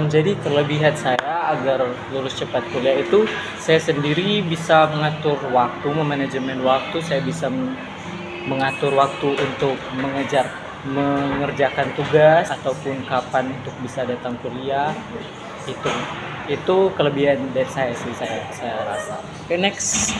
Jadi kelebihan saya agar lulus cepat kuliah itu saya sendiri bisa mengatur waktu, memanajemen waktu, saya bisa mengatur waktu untuk mengerjakan tugas ataupun kapan untuk bisa datang kuliah. Itu itu kelebihan dari saya sih, saya rasa. Oke, next.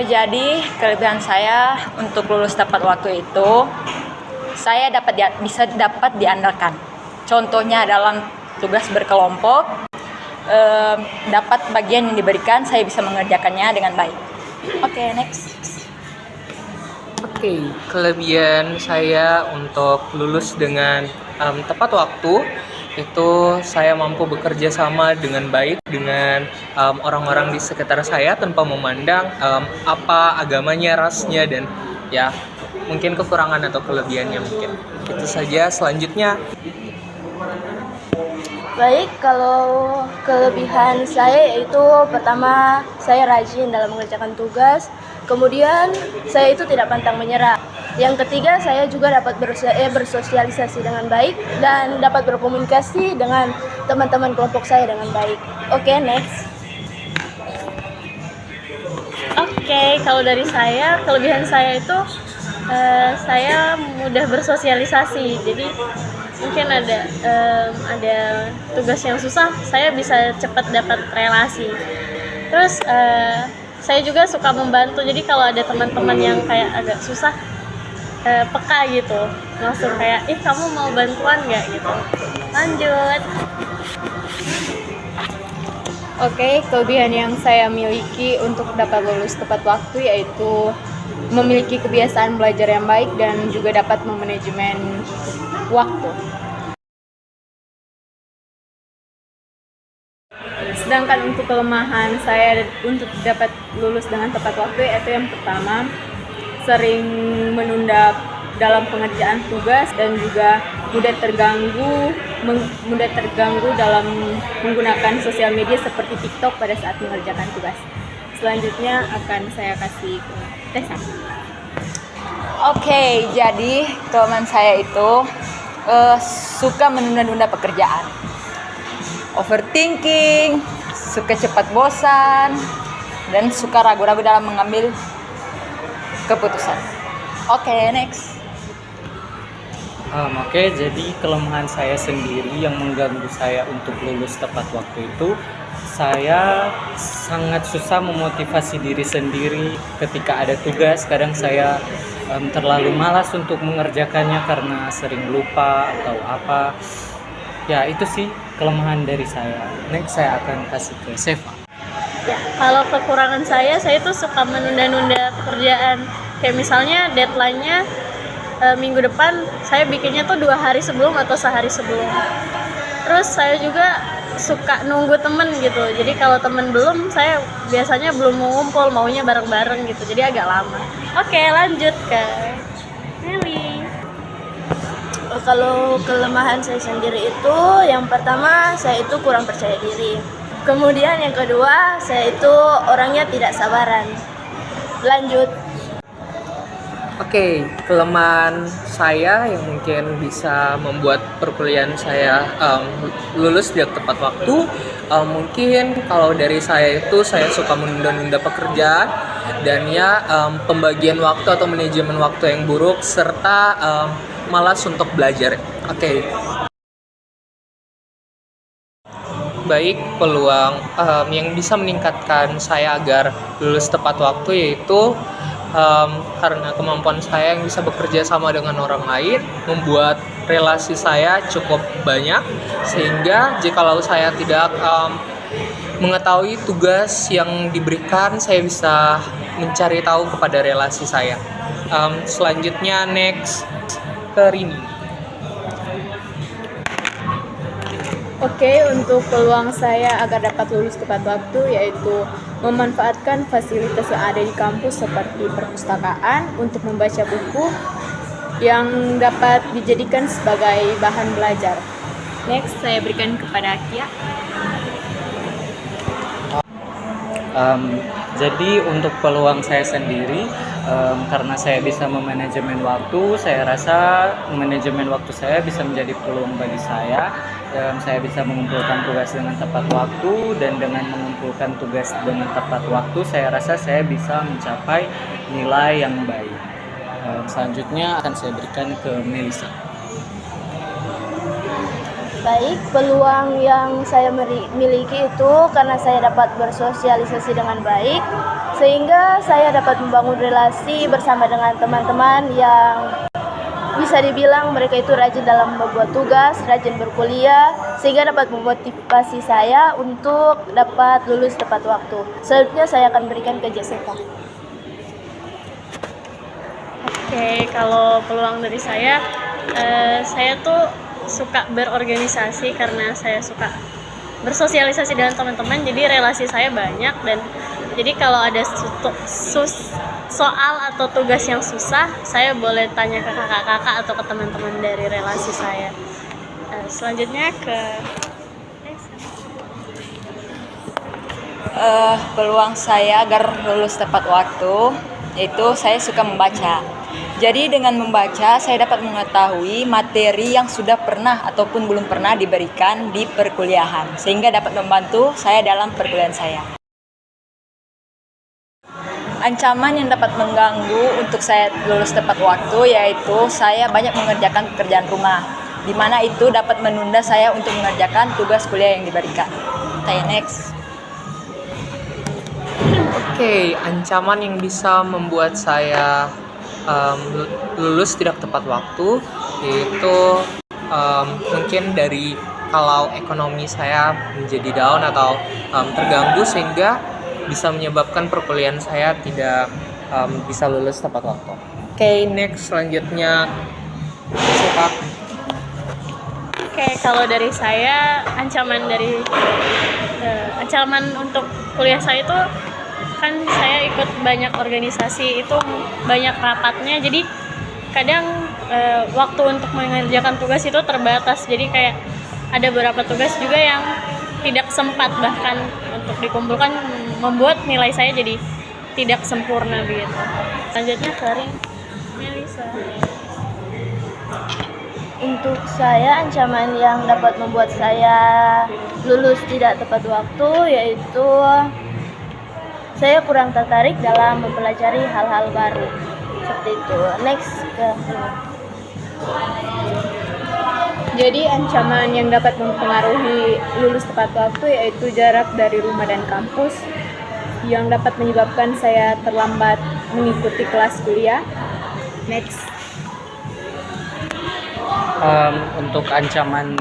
Jadi kelebihan saya untuk lulus tepat waktu itu, saya bisa dapat diandalkan. Contohnya dalam tugas berkelompok, dapat bagian yang diberikan, saya bisa mengerjakannya dengan baik. Oke, next. Oke, kelebihan saya untuk lulus dengan tepat waktu itu saya mampu bekerja sama dengan baik dengan orang-orang di sekitar saya tanpa memandang apa agamanya, rasnya, dan ya mungkin kekurangan atau kelebihannya mungkin. Itu saja. Selanjutnya, Baik, kalau kelebihan saya yaitu pertama, saya rajin dalam mengerjakan tugas. Kemudian, saya itu tidak pantang menyerah. Yang ketiga, saya juga dapat bersosialisasi dengan baik dan dapat berkomunikasi dengan teman-teman kelompok saya dengan baik. Oke, next. Oke, kalau dari saya, kelebihan saya itu saya mudah bersosialisasi. Jadi mungkin ada tugas yang susah, saya bisa cepat dapat relasi. Terus saya juga suka membantu. Jadi kalau ada teman-teman yang kayak agak susah, peka gitu, langsung kayak, kamu mau bantuan nggak gitu. Lanjut. Oke, kelebihan yang saya miliki untuk dapat lulus tepat waktu yaitu memiliki kebiasaan belajar yang baik dan juga dapat memanajemen waktu. Sedangkan untuk kelemahan saya untuk dapat lulus dengan tepat waktu yaitu yang pertama, sering menunda dalam pengerjaan tugas dan juga mudah terganggu dalam menggunakan sosial media seperti TikTok pada saat mengerjakan tugas. Selanjutnya akan saya kasih ke Tessa. Oke, jadi kelemahan saya itu suka menunda-nunda pekerjaan, overthinking, suka cepat bosan, dan suka ragu-ragu dalam mengambil keputusan. Oke, next. Jadi kelemahan saya sendiri yang mengganggu saya untuk lulus tepat waktu itu, saya sangat susah memotivasi diri sendiri ketika ada tugas. Kadang saya terlalu malas untuk mengerjakannya karena sering lupa atau apa. Ya, itu sih kelemahan dari saya. Next, saya akan kasih ke Seva. Ya, kalau kekurangan saya tuh suka menunda-nunda pekerjaan. Kayak misalnya deadline-nya minggu depan, saya bikinnya tuh 2 hari sebelum atau sehari sebelum. Terus saya juga suka nunggu temen gitu. Jadi kalau temen belum, saya biasanya belum mau ngumpul, maunya bareng-bareng gitu. Jadi agak lama. Oke, lanjut ke Nelly. Kalau kelemahan saya sendiri itu, yang pertama, saya itu kurang percaya diri. Kemudian yang kedua, saya itu orangnya tidak sabaran. Lanjut. oke, kelemahan saya yang mungkin bisa membuat perkuliahan saya lulus tidak tepat waktu, mungkin kalau dari saya itu saya suka menunda-nunda pekerjaan dan ya pembagian waktu atau manajemen waktu yang buruk serta malas untuk belajar. Oke. Baik, peluang yang bisa meningkatkan saya agar lulus tepat waktu yaitu karena kemampuan saya yang bisa bekerja sama dengan orang lain, membuat relasi saya cukup banyak, sehingga jikalau saya tidak mengetahui tugas yang diberikan, saya bisa mencari tahu kepada relasi saya. Selanjutnya, next ke Rini. Oke, untuk peluang saya agar dapat lulus tepat waktu yaitu memanfaatkan fasilitas yang ada di kampus seperti perpustakaan untuk membaca buku yang dapat dijadikan sebagai bahan belajar. Next, saya berikan kepada Akia. Jadi untuk peluang saya sendiri, Karena saya bisa memanajemen waktu, saya rasa manajemen waktu saya bisa menjadi peluang bagi saya. Saya bisa mengumpulkan tugas dengan tepat waktu, dan dengan mengumpulkan tugas dengan tepat waktu, saya rasa saya bisa mencapai nilai yang baik. Selanjutnya akan saya berikan ke Melisa. Baik, peluang yang saya miliki itu karena saya dapat bersosialisasi dengan baik, sehingga saya dapat membangun relasi bersama dengan teman-teman yang bisa dibilang mereka itu rajin dalam membuat tugas, rajin berkuliah, sehingga dapat memotivasi saya untuk dapat lulus tepat waktu. Selanjutnya saya akan berikan ke Jessica. Oke, kalau peluang dari saya tuh suka berorganisasi karena saya suka bersosialisasi dengan teman-teman, jadi relasi saya banyak, dan jadi kalau ada soal atau tugas yang susah, saya boleh tanya ke kakak-kakak atau ke teman-teman dari relasi saya. Selanjutnya ke Peluang saya agar lulus tepat waktu, yaitu saya suka membaca. Jadi dengan membaca, saya dapat mengetahui materi yang sudah pernah ataupun belum pernah diberikan di perkuliahan, sehingga dapat membantu saya dalam perkuliahan saya. Ancaman yang dapat mengganggu untuk saya lulus tepat waktu, yaitu saya banyak mengerjakan pekerjaan rumah, di mana itu dapat menunda saya untuk mengerjakan tugas kuliah yang diberikan. Saya next. Oke, ancaman yang bisa membuat saya lulus tidak tepat waktu yaitu mungkin dari kalau ekonomi saya menjadi down atau terganggu, sehingga bisa menyebabkan perkuliahan saya tidak bisa lulus tepat waktu. Oke, next selanjutnya siapa? Oke, kalau dari saya ancaman untuk kuliah saya itu kan saya ikut banyak organisasi, itu banyak rapatnya, jadi kadang waktu untuk mengerjakan tugas itu terbatas, jadi kayak ada beberapa tugas juga yang tidak sempat bahkan untuk dikumpulkan, membuat nilai saya jadi tidak sempurna begitu. Selanjutnya Karin Melisa. Untuk saya, ancaman yang dapat membuat saya lulus tidak tepat waktu yaitu saya kurang tertarik dalam mempelajari hal-hal baru. Seperti itu. Next ke Jadi ancaman yang dapat mempengaruhi lulus tepat waktu yaitu jarak dari rumah dan kampus, yang dapat menyebabkan saya terlambat mengikuti kelas kuliah. Next. Untuk ancaman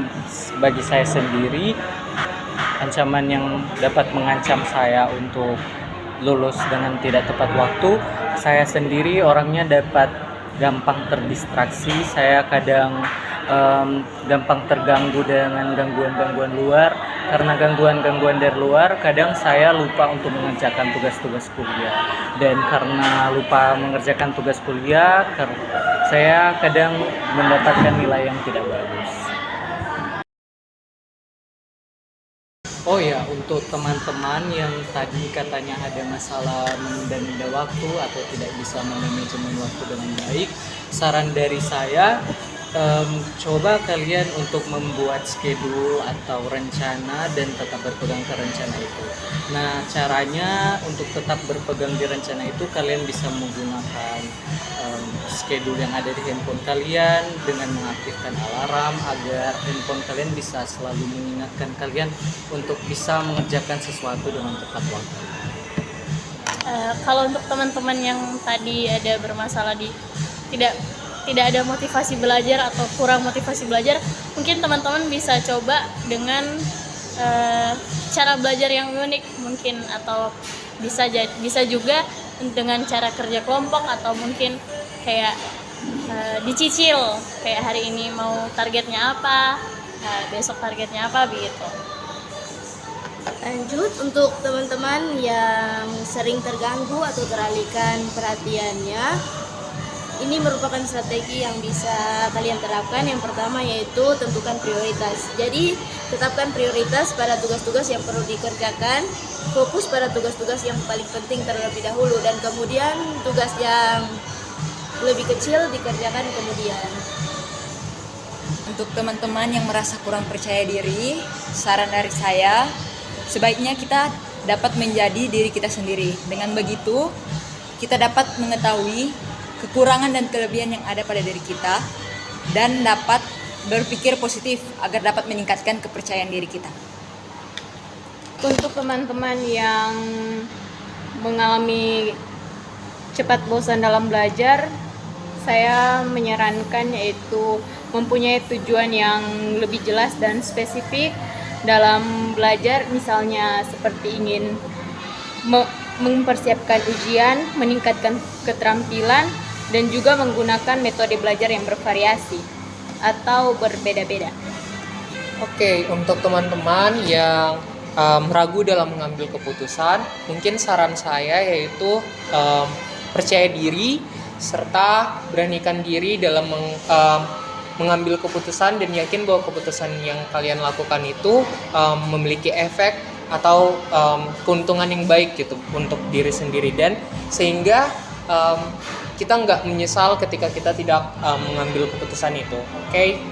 bagi saya sendiri, ancaman yang dapat mengancam saya untuk lulus dengan tidak tepat waktu, saya sendiri orangnya dapat gampang terdistraksi. Saya kadang gampang terganggu dengan gangguan-gangguan luar. Karena gangguan-gangguan dari luar, kadang saya lupa untuk mengerjakan tugas-tugas kuliah. Dan karena lupa mengerjakan tugas kuliah, saya kadang mendapatkan nilai yang tidak bagus. Oh ya, untuk teman-teman yang tadi katanya ada masalah menunda-nunda waktu atau tidak bisa memanajemen waktu dengan baik, saran dari saya, coba kalian untuk membuat schedule atau rencana dan tetap berpegang ke rencana itu. Nah, caranya untuk tetap berpegang di rencana itu, kalian bisa menggunakan schedule yang ada di handphone kalian dengan mengaktifkan alarm agar handphone kalian bisa selalu mengingatkan kalian untuk bisa mengerjakan sesuatu dengan tepat waktu. Kalau untuk teman-teman yang tadi ada bermasalah di tidak ada motivasi belajar atau kurang motivasi belajar, mungkin teman-teman bisa coba dengan cara belajar yang unik mungkin, atau bisa juga dengan cara kerja kelompok, atau mungkin kayak dicicil, kayak hari ini mau targetnya apa, besok targetnya apa begitu. Lanjut, untuk teman-teman yang sering terganggu atau teralihkan perhatiannya, ini merupakan strategi yang bisa kalian terapkan. Yang pertama yaitu tentukan prioritas. Jadi Tetapkan prioritas pada tugas-tugas yang perlu dikerjakan, fokus pada tugas-tugas yang paling penting terlebih dahulu, dan kemudian tugas yang lebih kecil dikerjakan kemudian. Untuk teman-teman yang merasa kurang percaya diri, saran dari saya, sebaiknya kita dapat menjadi diri kita sendiri. Dengan begitu, kita dapat mengetahui kekurangan dan kelebihan yang ada pada diri kita dan dapat berpikir positif agar dapat meningkatkan kepercayaan diri kita. Untuk teman-teman yang mengalami cepat bosan dalam belajar, saya menyarankan yaitu mempunyai tujuan yang lebih jelas dan spesifik dalam belajar, misalnya seperti ingin mempersiapkan ujian, meningkatkan keterampilan, dan juga menggunakan metode belajar yang bervariasi atau berbeda-beda. Oke, untuk teman-teman yang ragu dalam mengambil keputusan, mungkin saran saya yaitu percaya diri serta beranikan diri dalam mengambil keputusan dan yakin bahwa keputusan yang kalian lakukan itu memiliki efek atau keuntungan yang baik gitu untuk diri sendiri, dan sehingga kita nggak menyesal ketika kita tidak mengambil keputusan itu. Oke.